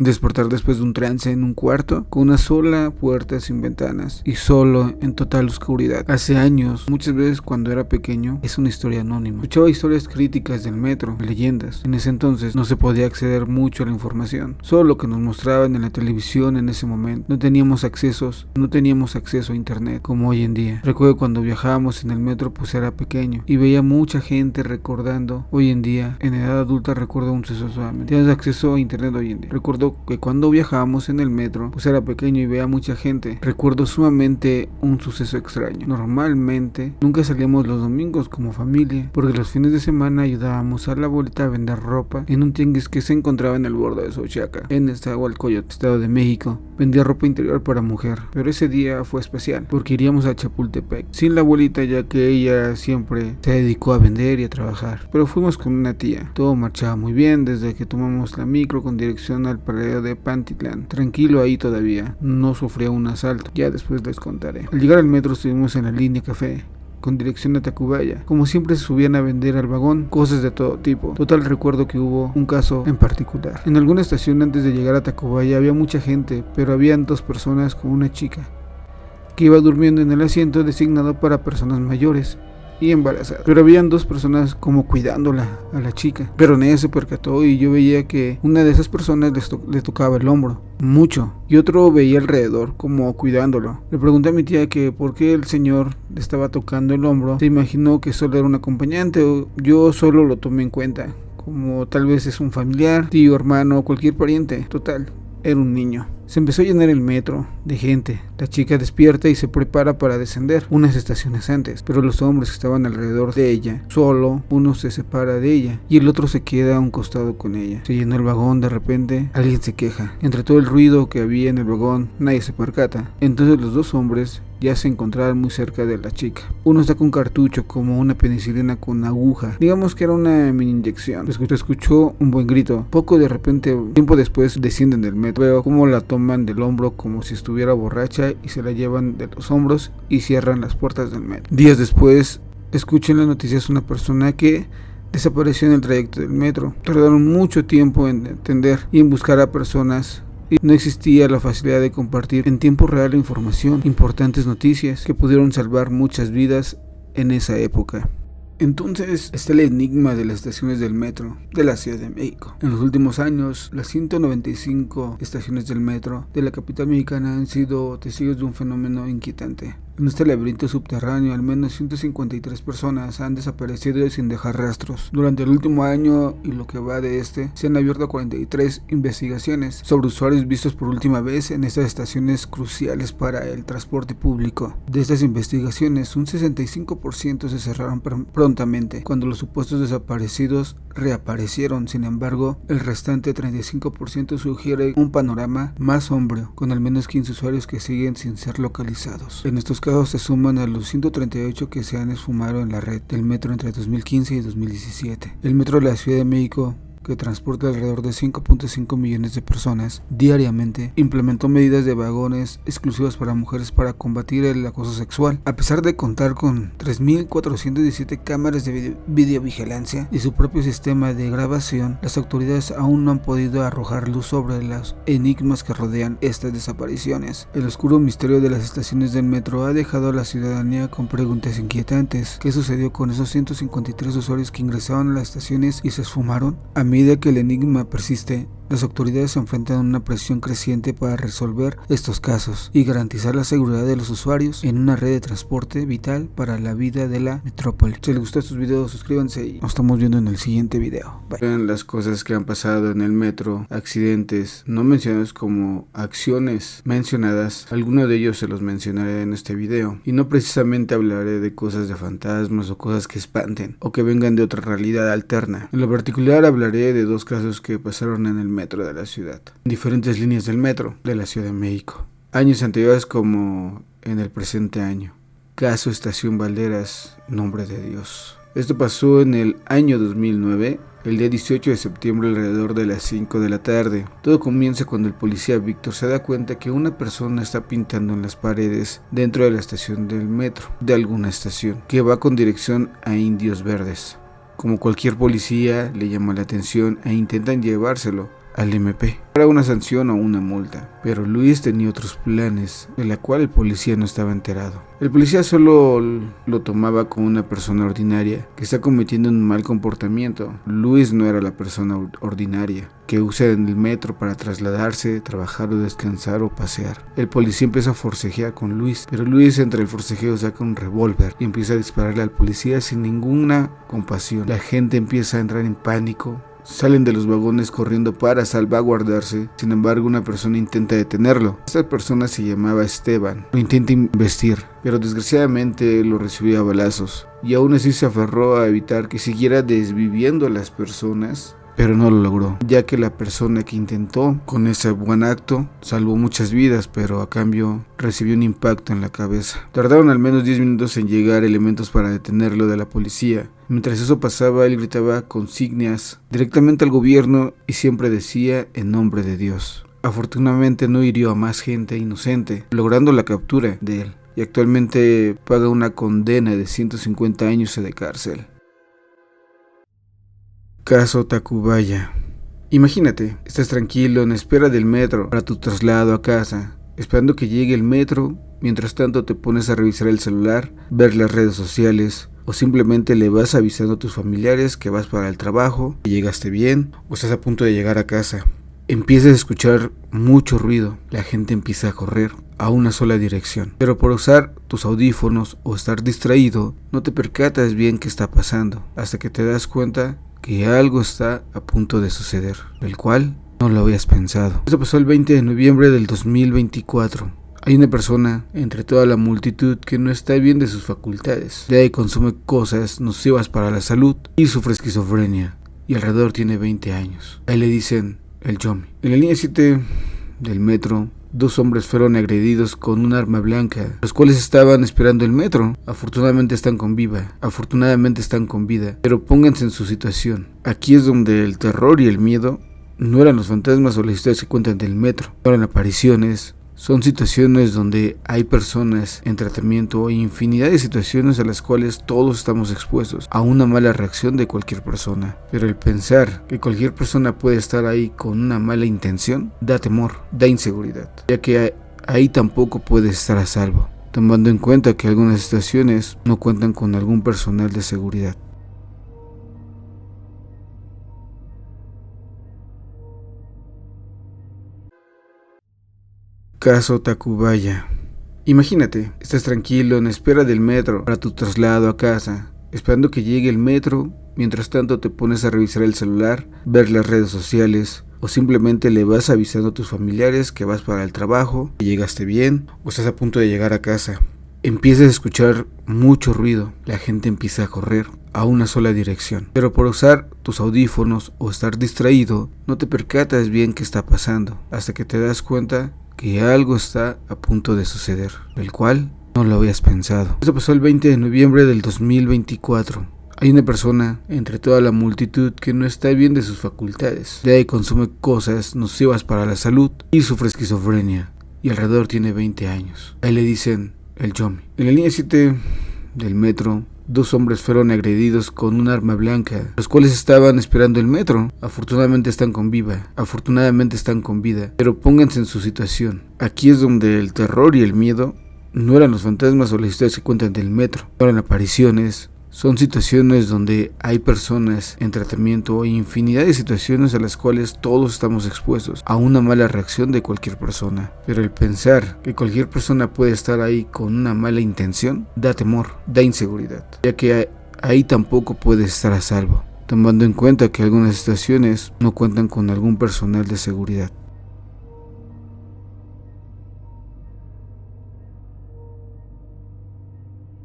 Despertar después de un trance en un cuarto, con una sola puerta sin ventanas y solo en total oscuridad. Hace años, muchas veces cuando era pequeño, es una historia anónima. Escuchaba historias críticas del metro, leyendas. En ese entonces no se podía acceder mucho a la información, solo lo que nos mostraban en la televisión en ese momento. No teníamos acceso a internet como hoy en día. Recuerdo cuando viajábamos en el metro, pues era pequeño y veía mucha gente recordando. Hoy en día, en edad adulta, recuerdo un suceso solamente. Tienes acceso a internet hoy en día. Recuerdo que cuando viajábamos en el metro, pues era pequeño y veía mucha gente. Recuerdo sumamente un suceso extraño. Normalmente nunca salíamos los domingos como familia, porque los fines de semana ayudábamos a la abuelita a vender ropa en un tianguis que se encontraba en el borde de Xochaca, en Nezahualcóyotl, Estado de México. Vendía ropa interior para mujer, pero ese día fue especial porque iríamos a Chapultepec sin la abuelita, ya que ella siempre se dedicó a vender y a trabajar, pero fuimos con una tía. Todo marchaba muy bien desde que tomamos la micro con dirección al de Pantitlán. Tranquilo ahí todavía, no sufría un asalto, ya después les contaré. Al llegar al metro estuvimos en la línea café con dirección a Tacubaya. Como siempre se subían a vender al vagón cosas de todo tipo. Total, recuerdo que hubo un caso en particular. En alguna estación antes de llegar a Tacubaya había mucha gente, pero habían dos personas con una chica que iba durmiendo en el asiento designado para personas mayores y embarazadas, pero habían dos personas como cuidándola a la chica, pero nadie se percató y yo veía que una de esas personas le tocaba el hombro mucho y otro veía alrededor como cuidándolo. Le pregunté a mi tía que por qué el señor le estaba tocando el hombro. Se imaginó que solo era un acompañante, o yo solo lo tomé en cuenta como tal vez es un familiar, tío, hermano, cualquier pariente. Total, era un niño. Se empezó a llenar el metro de gente. La chica despierta y se prepara para descender unas estaciones antes, pero los hombres que estaban alrededor de ella, solo uno se separa de ella y el otro se queda a un costado con ella. Se llenó el vagón, de repente alguien se queja. Entre todo el ruido que había en el vagón, nadie se percata. Entonces los dos hombres ya se encontraban muy cerca de la chica. Uno saca un cartucho como una penicilina con aguja. Digamos que era una mini inyección. Escuchó un buen grito. Tiempo después descienden del metro. Veo cómo la toman del hombro como si estuviera borracha y se la llevan de los hombros y cierran las puertas del metro. Días después, escuché en las noticias una persona que desapareció en el trayecto del metro. Tardaron mucho tiempo en entender y en buscar a personas. Y no existía la facilidad de compartir en tiempo real la información, importantes noticias que pudieron salvar muchas vidas en esa época. Entonces está el enigma de las estaciones del metro de la Ciudad de México. En los últimos años, las 195 estaciones del metro de la capital mexicana han sido testigos de un fenómeno inquietante. En este laberinto subterráneo, al menos 153 personas han desaparecido sin dejar rastros. Durante el último año y lo que va de se han abierto 43 investigaciones sobre usuarios vistos por última vez en estas estaciones cruciales para el transporte público. De estas investigaciones, un 65% se cerraron prontamente cuando los supuestos desaparecidos reaparecieron. Sin embargo, el restante 35% sugiere un panorama más sombrío, con al menos 15 usuarios que siguen sin ser localizados. En estos casos se suman a los 138 que se han esfumado en la red del metro entre 2015 y 2017. El metro de la Ciudad de México, que transporta alrededor de 5.5 millones de personas diariamente, implementó medidas de vagones exclusivos para mujeres para combatir el acoso sexual. A pesar de contar con 3.417 cámaras de videovigilancia y su propio sistema de grabación, las autoridades aún no han podido arrojar luz sobre los enigmas que rodean estas desapariciones. El oscuro misterio de las estaciones del metro ha dejado a la ciudadanía con preguntas inquietantes. ¿Qué sucedió con esos 153 usuarios que ingresaron a las estaciones y se esfumaron? A medida que el enigma persiste, las autoridades se enfrentan a una presión creciente para resolver estos casos y garantizar la seguridad de los usuarios en una red de transporte vital para la vida de la metrópoli. Si les gustó estos videos, suscríbanse y nos estamos viendo en el siguiente video. Bye. Vean las cosas que han pasado en el metro, accidentes no mencionados como acciones mencionadas. Algunos de ellos se los mencionaré en este video y no precisamente hablaré de cosas de fantasmas o cosas que espanten o que vengan de otra realidad alterna. En lo particular hablaré de dos casos que pasaron en el metro de la ciudad, en diferentes líneas del metro de la Ciudad de México, años anteriores como en el presente año. Caso Estación Valderas, nombre de Dios. Esto pasó en el año 2009, el día 18 de septiembre alrededor de las 5 de la tarde. Todo comienza cuando el policía Víctor se da cuenta que una persona está pintando en las paredes dentro de la estación del metro, de alguna estación, que va con dirección a Indios Verdes. Como cualquier policía, le llama la atención e intentan llevárselo al MP para una sanción o una multa, pero Luis tenía otros planes de la cual el policía no estaba enterado. El policía solo lo tomaba como una persona ordinaria que está cometiendo un mal comportamiento. Luis no era la persona ordinaria que usa el metro para trasladarse, trabajar o descansar o pasear. El policía empieza a forcejear con Luis, pero Luis entre el forcejeo saca un revólver y empieza a dispararle al policía sin ninguna compasión. La gente empieza a entrar en pánico. Salen de los vagones corriendo para salvaguardarse. Sin embargo, una persona intenta detenerlo. Esta persona se llamaba Esteban. Lo intenta investir, pero desgraciadamente lo recibió a balazos. Y aún así se aferró a evitar que siguiera desviviendo a las personas, pero no lo logró, ya que la persona que intentó con ese buen acto salvó muchas vidas, pero a cambio recibió un impacto en la cabeza. Tardaron al menos 10 minutos en llegar elementos para detenerlo de la policía. Mientras eso pasaba, él gritaba consignas directamente al gobierno y siempre decía en nombre de Dios. Afortunadamente no hirió a más gente inocente, logrando la captura de él, y actualmente paga una condena de 150 años de cárcel. Caso Tacubaya. Imagínate, estás tranquilo en espera del metro para tu traslado a casa, esperando que llegue el metro. Mientras tanto te pones a revisar el celular, ver las redes sociales, o simplemente le vas avisando a tus familiares que vas para el trabajo, que llegaste bien o estás a punto de llegar a casa. Empiezas a escuchar mucho ruido, la gente empieza a correr a una sola dirección, pero por usar tus audífonos o estar distraído, no te percatas bien qué está pasando, hasta que te das cuenta que algo está a punto de suceder, el cual no lo habías pensado. Esto pasó el 20 de noviembre del 2024. Hay una persona entre toda la multitud que no está bien de sus facultades, ya que consume cosas nocivas para la salud y sufre esquizofrenia, y alrededor tiene 20 años. A él le dicen el Yomi. En la línea 7 del metro, 2 hombres fueron agredidos con un arma blanca, los cuales estaban esperando el metro. Afortunadamente están con vida, pero pónganse en su situación. Aquí es donde el terror y el miedo no eran los fantasmas o las historias que cuentan del metro, no eran apariciones. Son situaciones donde hay personas en tratamiento o infinidad de situaciones a las cuales todos estamos expuestos a una mala reacción de cualquier persona. Pero el pensar que cualquier persona puede estar ahí con una mala intención da temor, da inseguridad, ya que ahí tampoco puedes estar a salvo, tomando en cuenta que algunas estaciones no cuentan con algún personal de seguridad. Caso Tacubaya. Imagínate, estás tranquilo en espera del metro para tu traslado a casa, esperando que llegue el metro. Mientras tanto te pones a revisar el celular, ver las redes sociales, o simplemente le vas avisando a tus familiares que vas para el trabajo, que llegaste bien o estás a punto de llegar a casa. Empiezas a escuchar mucho ruido, la gente empieza a correr a una sola dirección, pero por usar tus audífonos o estar distraído, no te percatas bien qué está pasando, hasta que te das cuenta que algo está a punto de suceder, el cual no lo habías pensado. Esto pasó el 20 de noviembre del 2024. Hay una persona entre toda la multitud que no está bien de sus facultades, ya que consume cosas nocivas para la salud y sufre esquizofrenia, y alrededor tiene 20 años. A él le dicen el Yomi. En la línea 7 del metro, 2 hombres fueron agredidos con un arma blanca, los cuales estaban esperando el metro. Afortunadamente están con vida, pero pónganse en su situación. Aquí es donde el terror y el miedo no eran los fantasmas o las historias que cuentan del metro, no eran apariciones. Son situaciones donde hay personas en tratamiento o infinidad de situaciones a las cuales todos estamos expuestos a una mala reacción de cualquier persona. Pero el pensar que cualquier persona puede estar ahí con una mala intención da temor, da inseguridad, ya que ahí tampoco puedes estar a salvo, tomando en cuenta que algunas estaciones no cuentan con algún personal de seguridad.